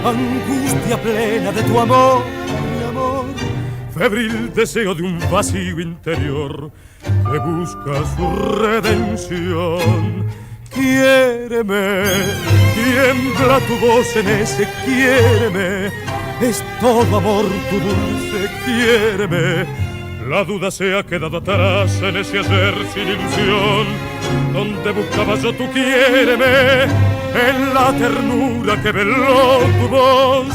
angustia plena de tu amor, mi amor, febril deseo de un vacío interior que busca su redención. Quiéreme, tiembla tu voz en ese quiéreme, es todo amor tu dulce quiéreme. La duda se ha quedado atrás en ese hacer sin ilusión, donde buscaba yo tu quiéreme, en la ternura que veló tu voz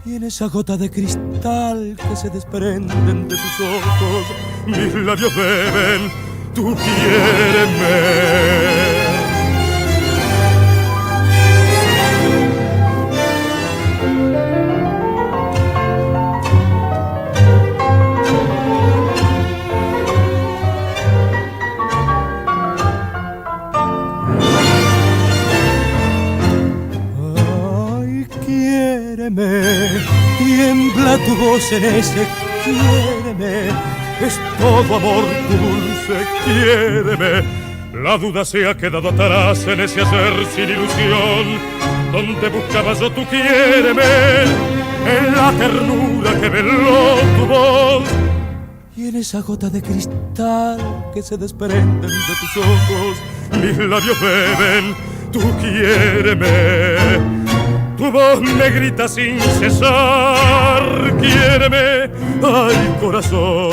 y en esa gota de cristal que se desprenden de tus ojos. Mis labios beben tu quiéreme. Tiembla tu voz en ese quiéreme, es todo amor tu dulce quiéreme. La duda se ha quedado atrás en ese hacer sin ilusión, donde buscaba yo tu quiéreme, en la ternura que veló tu voz y en esa gota de cristal que se desprenden de tus ojos. Mis labios beben tu quiéreme. Tu voz me grita sin cesar, quiéreme, ay corazón.